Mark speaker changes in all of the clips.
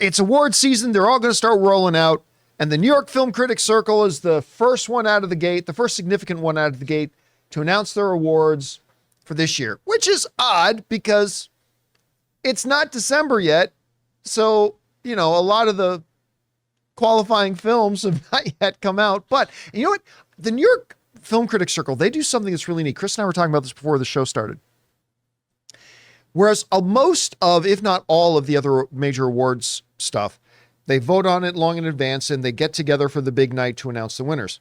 Speaker 1: it's award season. They're all going to start rolling out. And the New York Film Critics Circle is the first one out of the gate, the first significant one out of the gate to announce their awards for this year, which is odd because it's not December yet. So, a lot of the qualifying films have not yet come out. But you know what? The New York Film Critics Circle, they do something that's really neat. Chris and I were talking about this before the show started. Whereas most of, if not all of the other major awards stuff, they vote on it long in advance and they get together for the big night to announce the winners.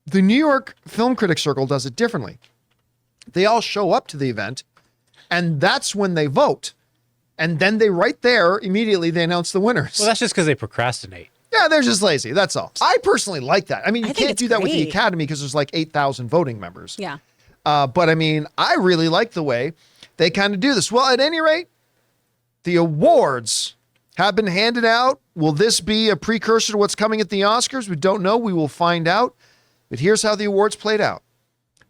Speaker 1: The New York Film Critics Circle does it differently. They all show up to the event and that's when they vote. And then they right there, immediately they announce the winners.
Speaker 2: Well, that's just because they procrastinate.
Speaker 1: Yeah, they're just lazy. That's all. I personally like that. I mean, you can't do that with the Academy because there's like 8,000 voting members.
Speaker 3: Yeah.
Speaker 1: But I mean, I really like the way they kind of do this. Well, at any rate, the awards have been handed out. Will this be a precursor to what's coming at the Oscars? We don't know. We will find out. But here's how the awards played out.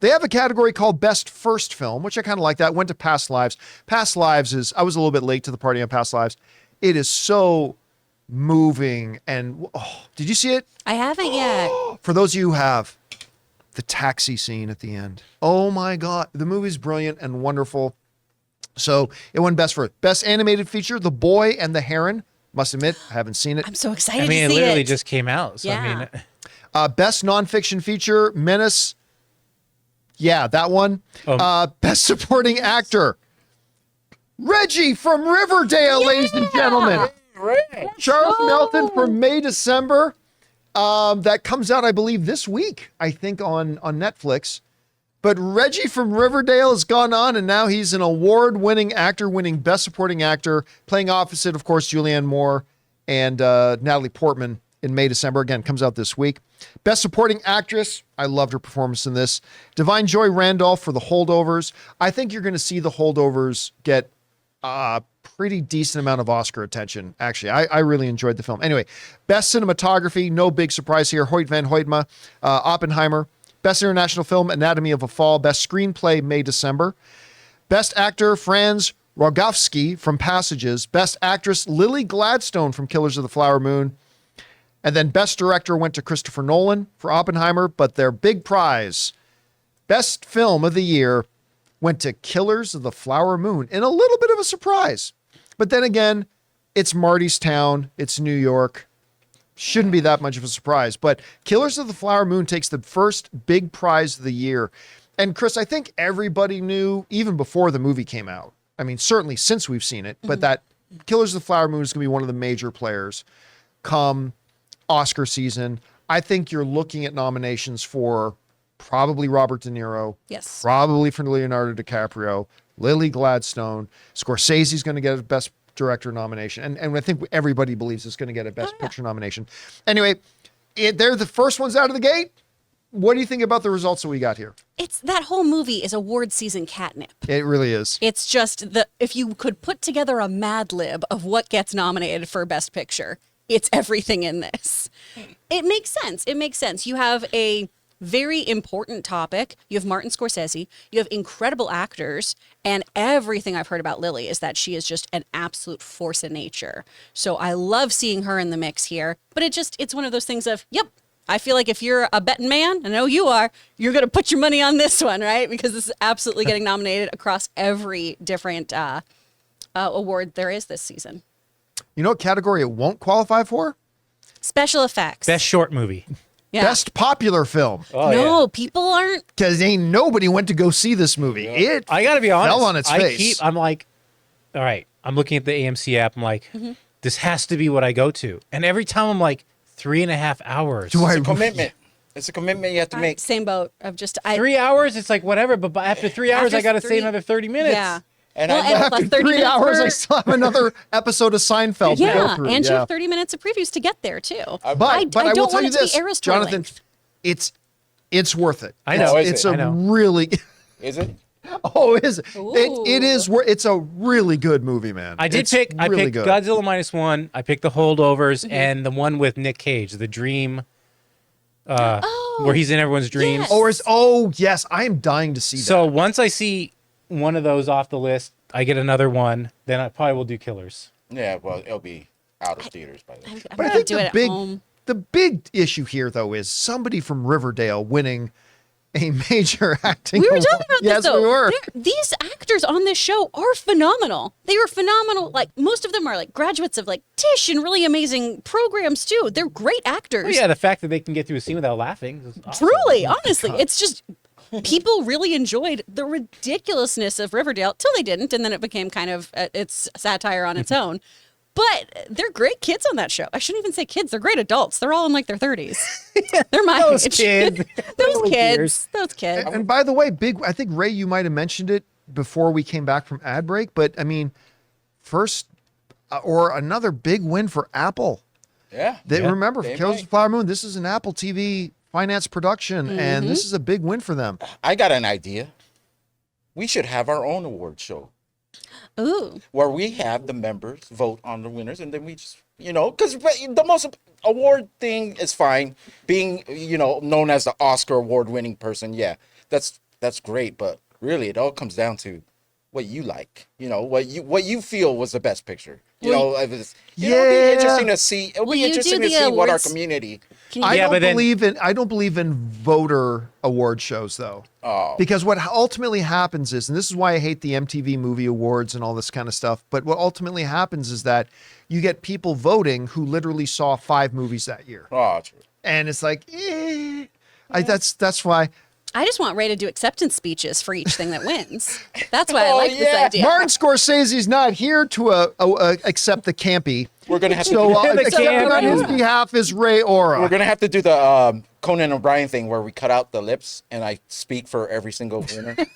Speaker 1: They have a category called Best First Film, which I kind of like that. Went to Past Lives. Past Lives is, I was a little bit late to the party on Past Lives. It is so moving. And did you see it?
Speaker 3: I haven't yet.
Speaker 1: For those of you who have, the taxi scene at the end. Oh my God. The movie's brilliant and wonderful. So it won Best Animated Feature, The Boy and the Heron. Must admit, I haven't seen it.
Speaker 3: I'm so excited to
Speaker 2: I mean,
Speaker 3: see
Speaker 2: it literally
Speaker 3: it.
Speaker 2: just came out. So,
Speaker 3: Yeah.
Speaker 2: I mean,
Speaker 1: Best Nonfiction Feature, Menace. Yeah, that one. Best Supporting Actor, Reggie from Riverdale, ladies and gentlemen.
Speaker 4: Right.
Speaker 1: Charles Melton for May, December. That comes out, I believe, this week, I think, on Netflix. But Reggie from Riverdale has gone on, and now he's an award-winning actor, winning Best Supporting Actor, playing opposite, of course, Julianne Moore and Natalie Portman in May, December. Again, comes out this week. Best Supporting Actress, I loved her performance in this. Divine Joy Randolph for The Holdovers. I think you're going to see The Holdovers get a pretty decent amount of Oscar attention, actually. I really enjoyed the film. Anyway, Best Cinematography, no big surprise here. Hoyt van Hoytma, Oppenheimer. Best International Film, Anatomy of a Fall. Best Screenplay, May, December. Best Actor, Franz Rogowski from Passages. Best Actress, Lily Gladstone from Killers of the Flower Moon. And then Best Director went to Christopher Nolan for Oppenheimer, but their big prize, Best Film of the Year, went to Killers of the Flower Moon in a little bit of a surprise. But then again, it's Marty's town. It's New York. Shouldn't be that much of a surprise. But Killers of the Flower Moon takes the first big prize of the year. And Chris, I think everybody knew even before the movie came out. I mean, certainly since we've seen it, but that Killers of the Flower Moon is going to be one of the major players come Oscar season. I think you're looking at nominations for probably Robert De Niro.
Speaker 3: Yes.
Speaker 1: Probably for Leonardo DiCaprio, Lily Gladstone. Scorsese's going to get a Best Director nomination. And I think everybody believes it's going to get a Best Picture nomination. Anyway, they're the first ones out of the gate. What do you think about the results that we got here?
Speaker 3: It's that whole movie is award season catnip.
Speaker 1: It really is.
Speaker 3: It's just if you could put together a Mad Lib of what gets nominated for Best Picture, it's everything in this. It makes sense. It makes sense. You have a very important topic. You have Martin Scorsese. You have incredible actors. And everything I've heard about Lily is that she is just an absolute force of nature. So I love seeing her in the mix here. But it's one of those things of, yep, I feel like if you're a betting man, I know you are, you're going to put your money on this one, right? Because this is absolutely getting nominated across every different award there is this season.
Speaker 1: You know what category it won't qualify for?
Speaker 3: Special effects.
Speaker 2: Best short movie.
Speaker 3: Yeah.
Speaker 1: Best popular film.
Speaker 4: Oh,
Speaker 3: no,
Speaker 4: yeah.
Speaker 3: people aren't.
Speaker 1: Because ain't nobody went to go see this movie. It
Speaker 2: I got to be honest.
Speaker 1: fell on its face.
Speaker 2: I'm like, all right, I'm looking at the AMC app. I'm like, this has to be what I go to. And every time I'm like, 3.5 hours.
Speaker 1: Do I
Speaker 4: It's a commitment. It's a commitment you have to make.
Speaker 3: Same boat of just
Speaker 2: 3 hours? It's like whatever. But after 3 hours,
Speaker 3: After
Speaker 2: I got to
Speaker 3: three-
Speaker 2: stay another 30 minutes.
Speaker 3: Yeah.
Speaker 4: And
Speaker 3: Well,
Speaker 4: I know,
Speaker 3: and
Speaker 1: After
Speaker 3: 30
Speaker 1: 3
Speaker 3: minutes
Speaker 1: hours,
Speaker 3: per-
Speaker 1: I still have another episode of Seinfeld to go
Speaker 3: Yeah,
Speaker 1: through.
Speaker 3: and you have 30 minutes of previews to get there too.
Speaker 1: But
Speaker 3: I
Speaker 1: I will
Speaker 3: don't
Speaker 1: tell
Speaker 3: want
Speaker 1: you
Speaker 3: it to be
Speaker 1: this,
Speaker 3: Eras
Speaker 1: Jonathan,
Speaker 3: Tourlink.
Speaker 1: it's worth it.
Speaker 2: I know.
Speaker 4: Oh, is
Speaker 1: It's
Speaker 4: it?
Speaker 1: a
Speaker 2: I know.
Speaker 1: really
Speaker 4: is it?
Speaker 1: is it? It is. It's a really good movie, man.
Speaker 2: I did
Speaker 1: It's
Speaker 2: pick. I
Speaker 1: really
Speaker 2: picked
Speaker 1: good.
Speaker 2: Godzilla -1. I picked The Holdovers and the one with Nick Cage, The Dream, where he's in everyone's dreams.
Speaker 3: yes.
Speaker 1: Yes, I am dying to see
Speaker 2: So
Speaker 1: that.
Speaker 2: once I see one of those off the list, I get another one. Then I probably will do Killers.
Speaker 4: Yeah, well, it'll be out of theaters by then.
Speaker 3: I'm
Speaker 1: But I
Speaker 3: gonna
Speaker 1: think
Speaker 3: do it at home.
Speaker 1: the big issue here, though, is somebody from Riverdale winning a major acting
Speaker 3: We were
Speaker 1: award.
Speaker 3: talking about
Speaker 1: Yes,
Speaker 3: this though.
Speaker 1: we were.
Speaker 3: These actors on this show are phenomenal. They were phenomenal. Like most of them are like graduates of like Tisch and really amazing programs too. They're great actors.
Speaker 2: Well, yeah, the fact that they can get through a scene without laughing is awesome.
Speaker 3: Truly, honestly, it's just people really enjoyed the ridiculousness of Riverdale till they didn't, and then it became kind of its satire on its own. But they're great kids on that show. I shouldn't even say kids; they're great adults. They're all in like their 30s. They're my
Speaker 2: Those
Speaker 3: age.
Speaker 2: kids.
Speaker 3: Those
Speaker 2: Those
Speaker 3: kids.
Speaker 2: years.
Speaker 3: Those kids.
Speaker 1: And by the way, I think Ray, you might have mentioned it before we came back from ad break, but I mean, first or another big win for Apple.
Speaker 4: Yeah.
Speaker 1: Remember,
Speaker 4: They
Speaker 1: Killers
Speaker 4: might.
Speaker 1: of the Flower Moon, this is an Apple TV finance production, and this is a big win for them.
Speaker 4: I got an idea. We should have our own award show
Speaker 3: Ooh.
Speaker 4: where we have the members vote on the winners, and then we just, because the most award thing is fine. Being, known as the Oscar award-winning person, yeah, that's great. But really, it all comes down to what you like. What you feel was the best picture. It'll be interesting to see. It'll
Speaker 3: Will
Speaker 4: be
Speaker 3: you
Speaker 4: interesting
Speaker 3: do
Speaker 4: to
Speaker 3: the
Speaker 4: see what our
Speaker 3: awards?
Speaker 4: community.
Speaker 3: Can you
Speaker 1: I
Speaker 2: Yeah,
Speaker 1: don't
Speaker 2: but then-
Speaker 1: believe in voter award shows though.
Speaker 4: Oh.
Speaker 1: Because what ultimately happens is, and this is why I hate the MTV Movie Awards and all this kind of stuff, but what ultimately happens is that you get people voting who literally saw 5 movies that year.
Speaker 4: Oh, true.
Speaker 1: And it's like, that's why
Speaker 3: I just want Ray to do acceptance speeches for each thing that wins. That's why I
Speaker 4: Oh,
Speaker 3: like this
Speaker 4: yeah.
Speaker 3: idea.
Speaker 1: Martin Scorsese's not here to accept the campy.
Speaker 4: We're gonna have to.
Speaker 1: So
Speaker 2: The
Speaker 1: accepting on
Speaker 2: campy.
Speaker 1: his behalf is Ray Ora.
Speaker 4: We're gonna have to do the Conan O'Brien thing where we cut out the lips and I speak for every single winner.
Speaker 3: I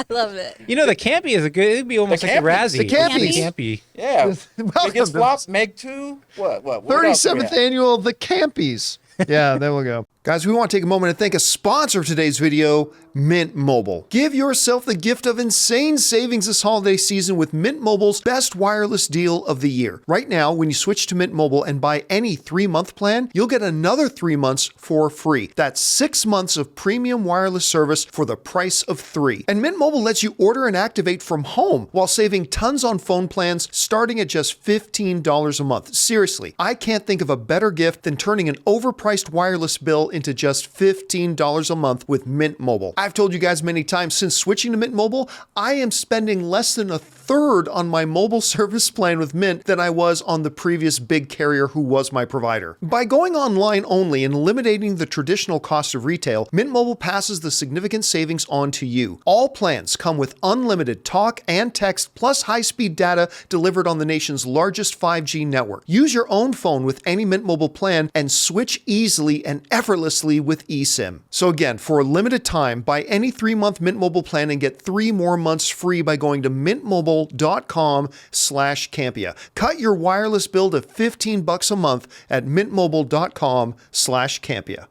Speaker 3: love it.
Speaker 2: The Campy is it'd be almost
Speaker 4: The
Speaker 2: like a
Speaker 4: Campy.
Speaker 2: Razzie.
Speaker 1: The Campy.
Speaker 2: Campy.
Speaker 4: Yeah.
Speaker 1: Welcome
Speaker 4: Biggest
Speaker 1: to
Speaker 4: flop, Meg 2. What else do we
Speaker 1: 37th
Speaker 4: have?
Speaker 1: annual The Campies. Yeah, there we go. Guys, we want to take a moment to thank a sponsor of today's video, Mint Mobile. Give yourself the gift of insane savings this holiday season with Mint Mobile's best wireless deal of the year. Right now, when you switch to Mint Mobile and buy any 3-month plan, you'll get another 3 months for free. That's 6 months of premium wireless service for the price of 3. And Mint Mobile lets you order and activate from home while saving tons on phone plans starting at just $15 a month. Seriously, I can't think of a better gift than turning an overpriced wireless bill into just $15 a month with Mint Mobile. I've told you guys many times, since switching to Mint Mobile, I am spending less than a third on my mobile service plan with Mint than I was on the previous big carrier who was my provider. By going online only and eliminating the traditional cost of retail, Mint Mobile passes the significant savings on to you. All plans come with unlimited talk and text plus high-speed data delivered on the nation's largest 5G network. Use your own phone with any Mint Mobile plan and switch easily and effortlessly with eSIM. So again, for a limited time, buy any 3-month Mint Mobile plan and get 3 more months free by going to mintmobile.com/Campea. Cut your wireless bill to $15 a month at mintmobile.com/Campea.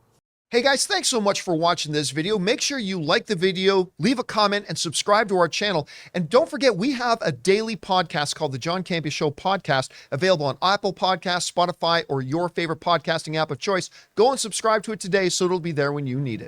Speaker 1: Hey guys, thanks so much for watching this video. Make sure you like the video, leave a comment, and subscribe to our channel. And don't forget, we have a daily podcast called the John Campea Show podcast, available on Apple Podcasts, Spotify, or your favorite podcasting app of choice. Go and subscribe to it today so it'll be there when you need it.